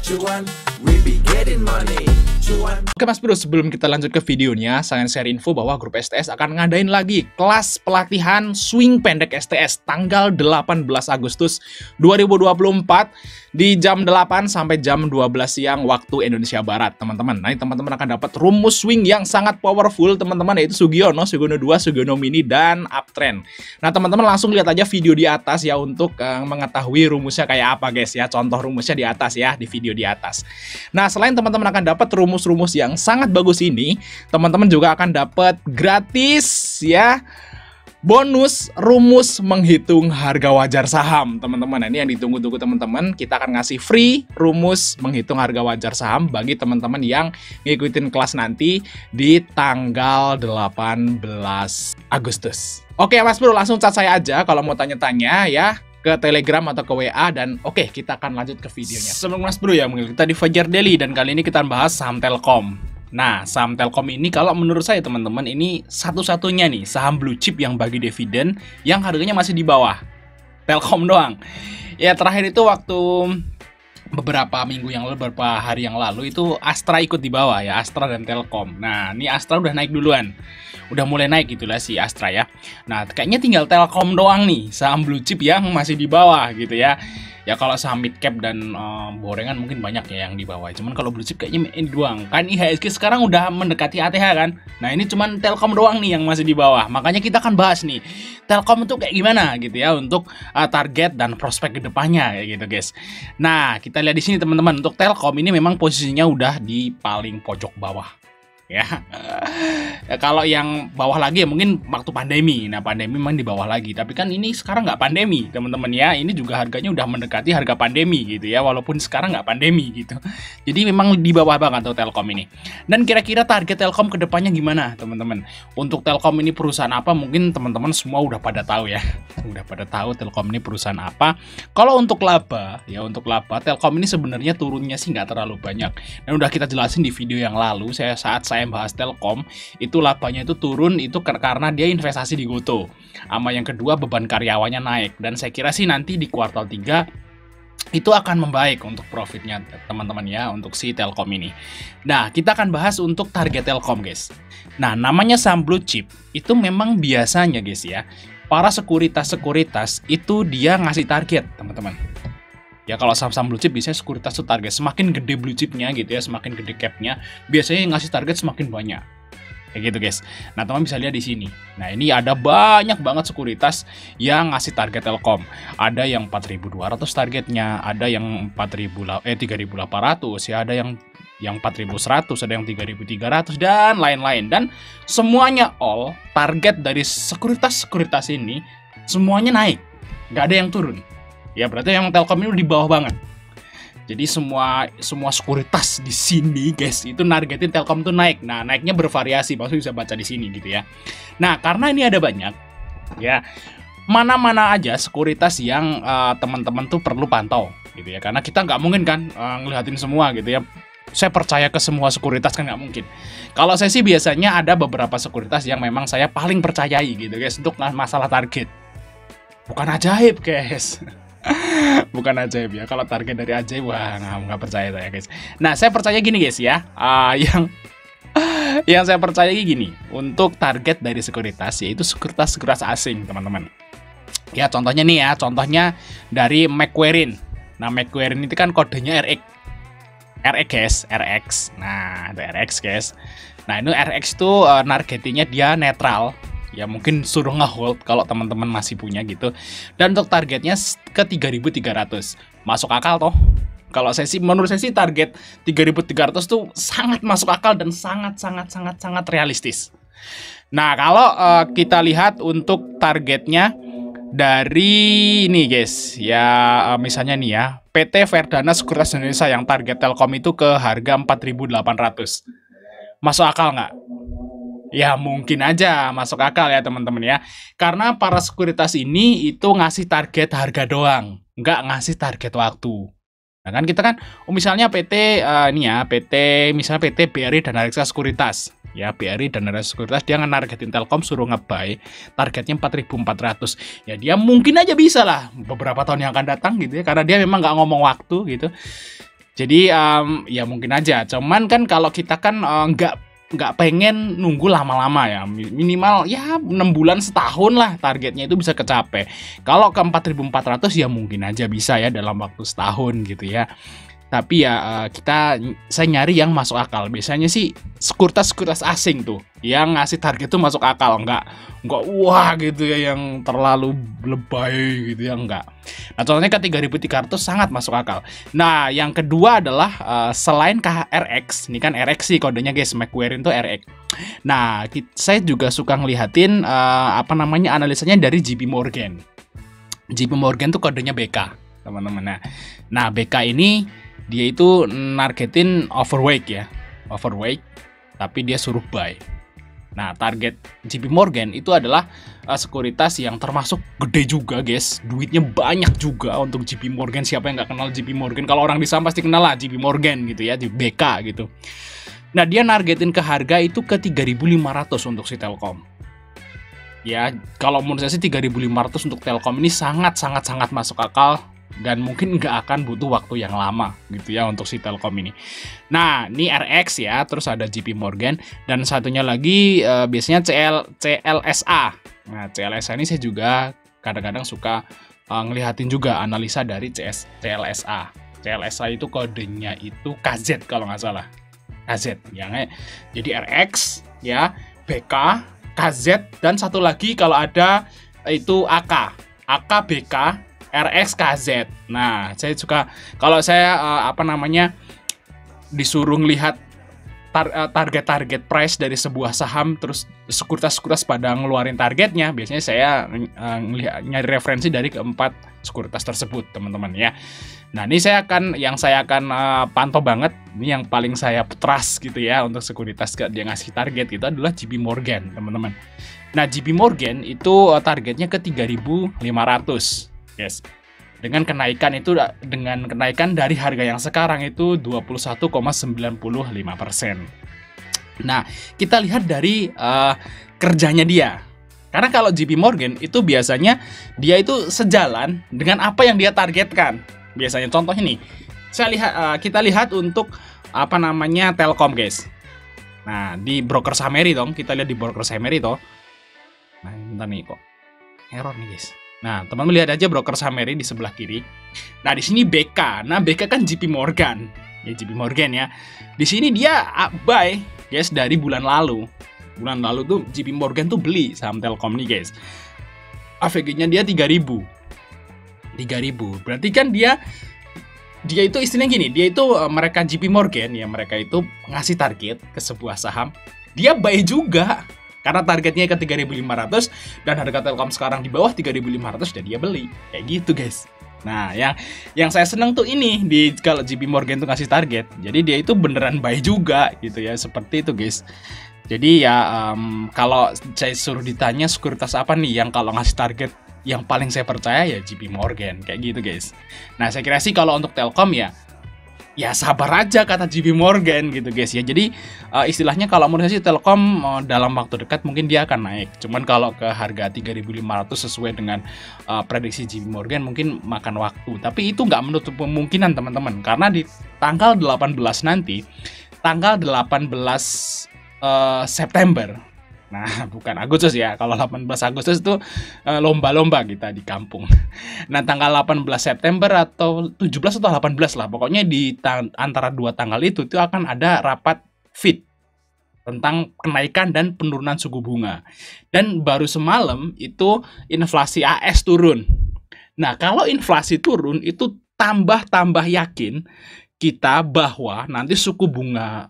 cuan, we be getting money. Cuan. Oke Mas Bro, sebelum kita lanjut ke videonya, saya share info bahwa grup STS akan ngadain lagi kelas pelatihan swing pendek STS tanggal 18 Agustus 2024 di jam 8 sampai jam 12 siang waktu Indonesia Barat, teman-teman. Nah, teman-teman akan dapat rumus swing yang sangat powerful, teman-teman, yaitu Sugiono, Sugiono 2, Sugiono Mini, dan Uptrend. Nah, teman-teman langsung lihat aja video di atas ya untuk mengetahui rumusnya kayak apa, guys ya. Contoh rumusnya di atas ya, di video di atas. Nah, selain teman-teman akan dapat rumus-rumus yang sangat bagus ini, teman-teman juga akan dapat gratis ya bonus rumus menghitung harga wajar saham, teman-teman. Nah, ini yang ditunggu-tunggu teman-teman. Kita akan ngasih free rumus menghitung harga wajar saham bagi teman-teman yang ngikutin kelas nanti di tanggal 18 Agustus. Oke Mas Bro, langsung chat saya aja kalau mau tanya-tanya ya ke Telegram atau ke WA, dan oke, kita akan lanjut ke videonya. Sebelum Mas Bro ya, kita di Fajar Daily dan kali ini kita bahas saham Telkom. Nah, saham Telkom ini kalau menurut saya teman-teman ini satu-satunya nih saham blue chip yang bagi dividen yang harganya masih di bawah Telkom doang. Ya terakhir itu waktu beberapa minggu yang lalu, beberapa hari yang lalu itu Astra ikut di bawah ya, Astra dan Telkom. Nah, ini Astra udah naik duluan. Udah mulai naik gitulah si Astra ya. Nah, kayaknya tinggal Telkom doang nih saham blue chip yang masih di bawah gitu ya. Ya kalau saham mid cap dan borengan mungkin banyak ya yang di bawah. Cuman kalau blue chip kayaknya ini doang. Kan IHSG sekarang udah mendekati ATH kan. Nah, ini cuman Telkom doang nih yang masih di bawah. Makanya kita akan bahas nih Telkom itu kayak gimana gitu ya untuk target dan prospek kedepannya kayak gitu guys. Nah, kita lihat di sini teman-teman, untuk Telkom ini memang posisinya udah di paling pojok bawah. Ya. Kalau yang bawah lagi ya mungkin waktu pandemi. Nah, pandemi memang di bawah lagi. Tapi kan ini sekarang nggak pandemi, teman-teman ya. Ini juga harganya udah mendekati harga pandemi gitu ya. Walaupun sekarang nggak pandemi gitu. Jadi memang di bawah banget tuh Telkom ini. Dan kira-kira target Telkom ke depannya gimana, teman-teman? Untuk Telkom ini perusahaan apa? Mungkin teman-teman semua udah pada tahu ya. Udah pada tahu Telkom ini perusahaan apa. Kalau untuk laba, ya untuk laba Telkom ini sebenarnya turunnya sih nggak terlalu banyak. Dan udah kita jelasin di video yang lalu. Saat saya bahas Telkom, itu labanya itu turun itu karena dia investasi di Goto. Sama yang kedua beban karyawannya naik. Dan saya kira sih nanti di kuartal 3 itu akan membaik untuk profitnya teman-teman ya untuk si Telkom ini. Nah, kita akan bahas untuk target Telkom guys. Nah, namanya saham blue chip itu memang biasanya guys ya, para sekuritas itu dia ngasih target teman-teman. Ya kalau saham-saham blue chip biasanya sekuritas itu target. Semakin gede blue chipnya gitu ya, semakin gede capnya, biasanya yang ngasih target semakin banyak. Kayak gitu guys. Nah, teman bisa lihat di sini. Nah, ini ada banyak banget sekuritas yang ngasih target Telkom. Ada yang 4.200 targetnya, ada yang 3.800 ya, ada yang 4.100, ada yang 3.300 dan lain-lain. Dan semuanya all target dari sekuritas ini semuanya naik. Nggak ada yang turun. Ya berarti yang Telkom ini udah di bawah banget. Jadi semua sekuritas di sini guys itu nargetin Telkom tuh naik. Nah, naiknya bervariasi, maksudnya bisa baca di sini gitu ya. Nah, karena ini ada banyak ya, mana-mana aja sekuritas yang teman-teman tuh perlu pantau gitu ya. Karena kita nggak mungkin kan ngeliatin semua gitu ya. Saya percaya ke semua sekuritas kan nggak mungkin. Kalau saya sih biasanya ada beberapa sekuritas yang memang saya paling percayai gitu guys untuk masalah target. Bukan ajaib guys. Bukan ajaib ya. Kalau target dari ajaib, wah nggak percaya saya guys. Nah, saya percaya gini guys ya. Yang saya percaya gini, untuk target dari sekuritas yaitu sekuritas asing teman-teman. Ya contohnya nih ya, contohnya dari Macquarie. Nah, Macquarie itu kan kodenya RX guys, RX. Nah, itu RX guys. Nah, ini RX itu nargetingnya dia netral. Ya mungkin suruh nge-hold kalau teman-teman masih punya gitu. Dan untuk targetnya ke 3.300. Masuk akal toh? Kalau saya sih, menurut saya sih target 3.300 tuh sangat masuk akal dan sangat realistis. Nah, kalau kita lihat untuk targetnya dari ini guys, ya misalnya nih ya, PT Verdana Sekuritas Indonesia yang target Telkom itu ke harga 4.800. Masuk akal nggak? Ya mungkin aja masuk akal ya teman-teman ya. Karena para sekuritas ini itu ngasih target harga doang, nggak ngasih target waktu. Nah kan kita kan, misalnya PT misalnya PT BRI dan Reksa Sekuritas. Ya BRI dan Reksa Sekuritas dia nge-nargetin Telkom suruh nge-buy targetnya 4.400. Ya dia mungkin aja bisa lah beberapa tahun yang akan datang gitu ya, karena dia memang nggak ngomong waktu gitu. Jadi ya mungkin aja. Cuman kan kalau kita kan nggak pengen nunggu lama-lama ya, minimal ya 6 bulan setahun lah targetnya itu bisa kecapai. Kalau ke 4.400 ya mungkin aja bisa ya dalam waktu setahun gitu ya. Tapi ya saya nyari yang masuk akal. Biasanya sih sekuritas asing tuh yang ngasih target tuh masuk akal, nggak wah gitu ya yang terlalu lebay gitu ya, enggak. Nah, contohnya ke 3.300 sangat masuk akal. Nah, yang kedua adalah selain KRX, ini kan RX sih kodenya guys, McQuarrie itu RX. Nah, saya juga suka ngelihatin analisanya dari JP Morgan. JP Morgan tuh kodenya BK, teman-teman. Nah, BK ini dia itu nargetin overweight ya, tapi dia suruh buy. Nah, target JP Morgan itu adalah sekuritas yang termasuk gede juga guys, duitnya banyak juga untuk JP Morgan. Siapa yang nggak kenal JP Morgan? Kalau orang di saham pasti kenal lah JP Morgan gitu ya, di BK gitu. Nah, dia nargetin ke harga itu ke 3.500 untuk si Telkom. Ya, kalau menurut saya sih 3.500 untuk Telkom ini sangat masuk akal. Dan mungkin nggak akan butuh waktu yang lama gitu ya untuk si Telkom ini. Nah, ini RX ya, terus ada JP Morgan, dan satunya lagi biasanya CLSA. Nah, CLSA ini saya juga kadang-kadang suka ngelihatin juga analisa dari CLSA. CLSA itu kodenya itu KZ kalau nggak salah. KZ ya. Jadi RX ya, BK, KZ, dan satu lagi kalau ada itu AK, BK, RX, KZ. Nah, saya suka kalau saya disuruh ngelihat target price dari sebuah saham, terus sekuritas pada ngeluarin targetnya, biasanya saya nyari referensi dari keempat sekuritas tersebut, teman-teman ya. Nah, ini yang saya akan pantau banget, ini yang paling saya trust gitu ya untuk sekuritas dia ngasih target itu adalah JP Morgan, teman-teman. Nah, JP Morgan itu targetnya ke 3.500. Yes. Dengan kenaikan dari harga yang sekarang itu 21,95%. Nah, kita lihat dari kerjanya dia. Karena kalau JP Morgan itu biasanya dia itu sejalan dengan apa yang dia targetkan. Biasanya contohnya nih, kita lihat untuk Telkom guys. Nah, di broker Summary dong, kita lihat di broker Summary toh. Nah, bentar nih kok error nih guys. Nah, teman-teman lihat aja broker Summary di sebelah kiri. Nah, di sini BK. Nah, BK kan JP Morgan. Ya, JP Morgan ya. Di sini dia buy, guys, dari bulan lalu. Bulan lalu tuh JP Morgan tuh beli saham Telkom nih, guys. AVG-nya dia 3.000. Berarti kan dia itu istilahnya gini, dia itu mereka JP Morgan ya, mereka itu ngasih target ke sebuah saham. Dia buy juga. Karena targetnya ke 3.500 dan harga Telkom sekarang di bawah 3.500 dan dia beli. Kayak gitu, guys. Nah, yang saya seneng tuh ini kalau JP Morgan tuh ngasih target. Jadi dia itu beneran buy juga gitu ya, seperti itu, guys. Jadi ya kalau saya suruh ditanya sekuritas apa nih yang kalau ngasih target yang paling saya percaya ya JP Morgan, kayak gitu, guys. Nah, saya kira sih kalau untuk Telkom ya sabar aja kata JP Morgan gitu, guys ya. Jadi istilahnya kalau menurut saya sih Telkom dalam waktu dekat mungkin dia akan naik. Cuman kalau ke harga 3.500 sesuai dengan prediksi JP Morgan mungkin makan waktu. Tapi itu nggak menutup kemungkinan, teman-teman. Karena di tanggal 18 nanti, tanggal 18 September. Nah, bukan Agustus ya. Kalau 18 Agustus itu lomba-lomba kita di kampung. Nah, tanggal 18 September atau 17 atau 18 lah. Pokoknya di antara dua tanggal itu akan ada rapat FED tentang kenaikan dan penurunan suku bunga. Dan baru semalam itu inflasi AS turun. Nah, kalau inflasi turun itu tambah yakin kita bahwa nanti suku bunga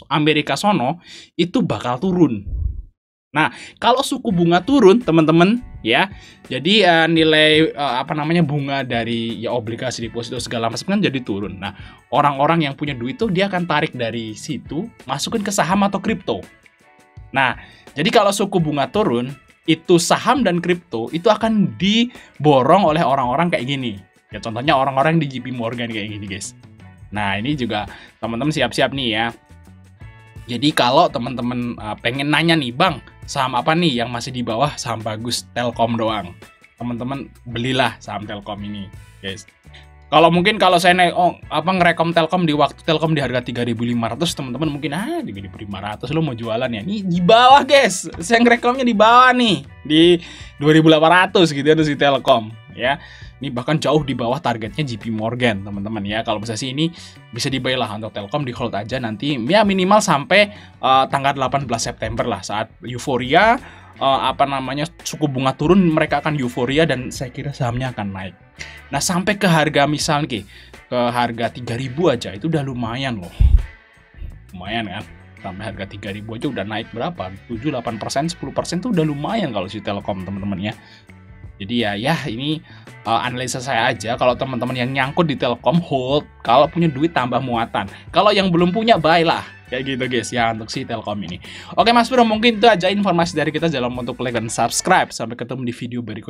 Amerika sono itu bakal turun. Nah, kalau suku bunga turun, teman-teman, ya, jadi nilai bunga dari ya obligasi deposito segala macam kan jadi turun. Nah, orang-orang yang punya duit tuh dia akan tarik dari situ, masukin ke saham atau kripto. Nah, jadi kalau suku bunga turun, itu saham dan kripto itu akan diborong oleh orang-orang kayak gini. Ya, contohnya orang-orang di JP Morgan kayak gini, guys. Nah, ini juga teman-teman siap-siap nih ya. Jadi kalau teman-teman pengen nanya nih, Bang, saham apa nih yang masih di bawah saham bagus? Telkom doang. Teman-teman belilah saham Telkom ini, guys. Kalau mungkin kalau saya ngerekom Telkom di waktu Telkom di harga 3.500, teman-teman mungkin 3.500 lo mau jualan ya. Ini di bawah, guys. Saya ngerekomnya di bawah nih. Di 2.800 gitu ya si Telkom ya. Ini bahkan jauh di bawah targetnya JP Morgan, teman-teman ya. Kalau bisa sih ini bisa di-buy lah untuk Telkom, di hold aja nanti ya minimal sampai tanggal 18 September lah, saat euforia suku bunga turun, mereka akan euforia dan saya kira sahamnya akan naik. Nah, sampai ke harga misalnya ke harga 3.000 aja itu udah lumayan loh. Lumayan kan? Sampai harga 3.000 aja udah naik berapa? 7-8%, 10% tuh udah lumayan kalau si Telkom, teman-teman ya. Jadi ya ini analisa saya aja. Kalau teman-teman yang nyangkut di Telkom, hold. Kalau punya duit tambah muatan. Kalau yang belum punya, buy lah. Kayak gitu guys ya untuk si Telkom ini. Oke Mas Bro, mungkin itu aja informasi dari kita. Jangan lupa untuk like dan subscribe. Sampai ketemu di video berikutnya.